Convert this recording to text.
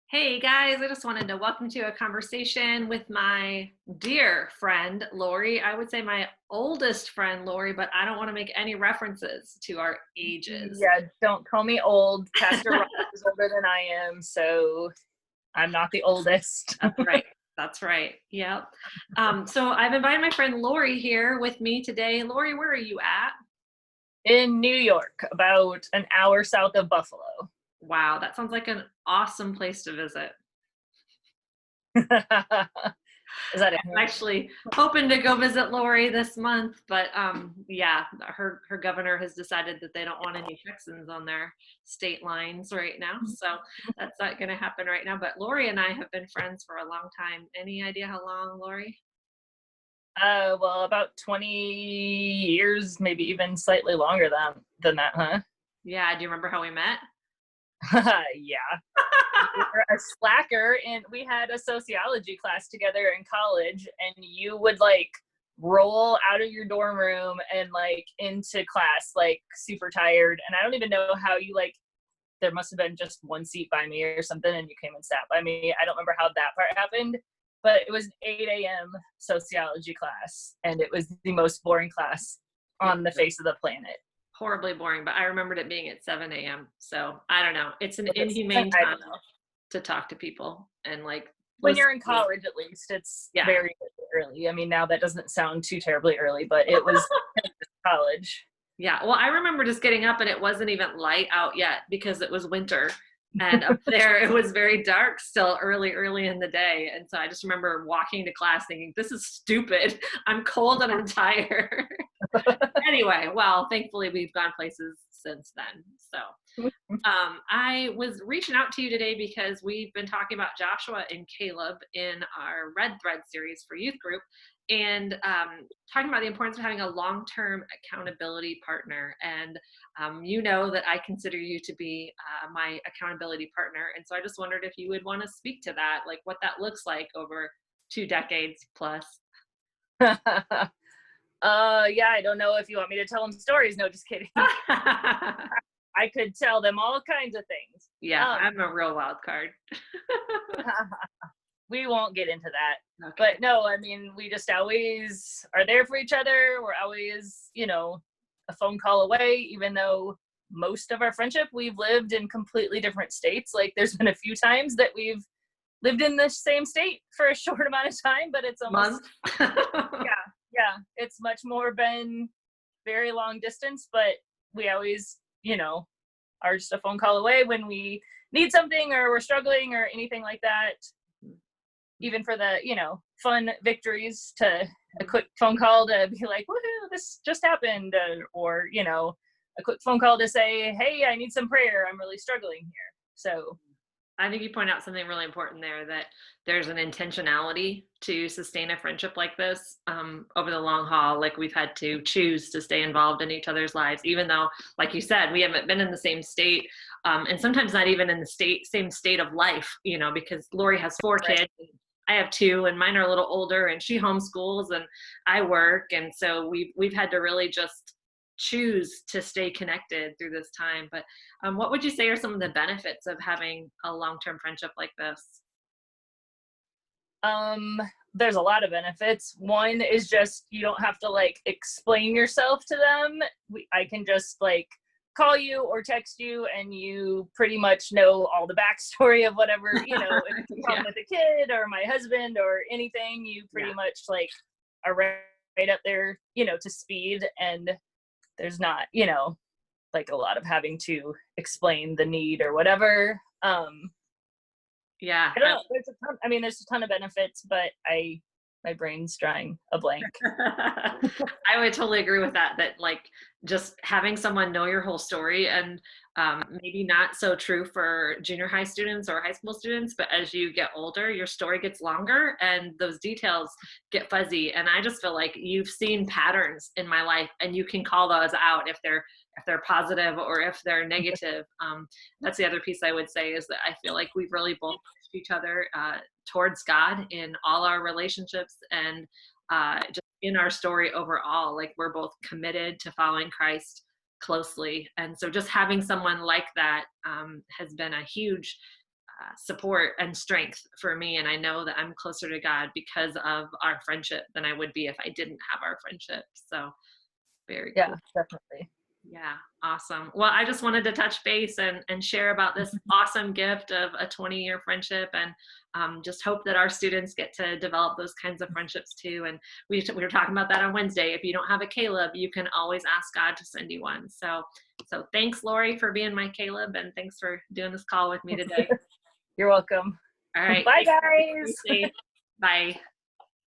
Hey guys, I just wanted to welcome to a conversation with my dear friend, Laurie. I would say my oldest friend, Laurie, but I don't want to make any references to our ages. Yeah, don't call me old. Pastor Rob is older than I am, so I'm not the oldest. That's right. That's right. Yep. So I've invited my friend Laurie here with me today. Laurie, where are you at? In New York, about an hour south of Buffalo. Wow, that sounds like an awesome place to visit. Is that it? I'm actually hoping to go visit Lori this month, but yeah, her governor has decided that they don't want any Texans on their state lines right now, so that's not going to happen right now. But Lori and I have been friends for a long time. Any idea how long, Lori? Well, about 20 years, maybe even slightly longer than that, huh? Yeah, do you remember how we met? Yeah. You were a slacker, and we had a sociology class together in college, and you would like roll out of your dorm room and like into class like super tired, and I don't even know how you like there must have been just one seat by me or something, and you came and sat by me. I don't remember how that part happened, but it was an 8 a.m. sociology class, and it was the most boring class Yeah, on the face of the planet. horribly boring, but I remembered it being at 7 a.m. So I don't know. It's an Was it inhumane I time don't know. to talk to people and like When listen you're in to. college, at least, it's Yeah. very early. I mean, now that doesn't sound too terribly early, but it was college. Yeah, well, I remember just getting up and it wasn't even light out yet because it was winter. And up there, it was very dark still early in the day. And so I just remember walking to class thinking, this is stupid. I'm cold and I'm tired. Anyway, well, thankfully we've gone places since then. So I was reaching out to you today because we've been talking about Joshua and Caleb in our Red Thread series for youth group and talking about the importance of having a long-term accountability partner. And you know that I consider you to be my accountability partner. And so I just wondered if you would want to speak to that, like what that looks like over 2 decades plus. Yeah, I don't know if you want me to tell them stories. No, just kidding. I could tell them all kinds of things. Yeah, I'm a real wild card. We won't get into that. Okay. But no, I mean, we just always are there for each other. We're always, a phone call away, even though most of our friendship, we've lived in completely different states. Like there's been a few times that we've lived in the same state for a short amount of time, but it's almost, Month. yeah, it's much more been very long distance, but we always, are just a phone call away when we need something or we're struggling or anything like that. Even for the, fun victories, to a quick phone call to be like, woohoo, this just happened. Or, a quick phone call to say, hey, I need some prayer. I'm really struggling here. So I think you point out something really important there, that there's an intentionality to sustain a friendship like this over the long haul. Like we've had to choose to stay involved in each other's lives, even though, like you said, we haven't been in the same state, and sometimes not even in the same state of life. Because Lori has four right. kids. And I have two, and mine are a little older, and she homeschools, and I work, and so we've had to really just choose to stay connected through this time. But what would you say are some of the benefits of having a long-term friendship like this? There's a lot of benefits. One is just you don't have to like explain yourself to them. I can just like call you or text you, and you pretty much know all the backstory of whatever, if it's a problem Yeah. with a kid or my husband or anything, you pretty Yeah. much like are right up there, to speed. And there's not, like a lot of having to explain the need or whatever. Yeah. I don't know. There's a ton of benefits, but my brain's drawing a blank. I would totally agree with that. That like just having someone know your whole story, and maybe not so true for junior high students or high school students, but as you get older, your story gets longer and those details get fuzzy. And I just feel like you've seen patterns in my life, and you can call those out if they're positive or if they're negative. That's the other piece I would say, is that I feel like we've really both pushed each other towards God in all our relationships, and just in our story overall. Like we're both committed to following Christ closely, and so just having someone like that has been a huge support and strength for me. And I know that I'm closer to God because of our friendship than I would be if I didn't have our friendship. So very Yeah, cool. definitely. Yeah, awesome. Well, I just wanted to touch base and share about this awesome gift of a 20-year friendship, and just hope that our students get to develop those kinds of friendships too. And we were talking about that on Wednesday. If you don't have a Caleb, you can always ask God to send you one. So thanks, Laurie, for being my Caleb, and thanks for doing this call with me today. You're welcome. All right. Bye, Take care. Be guys. safe. Bye.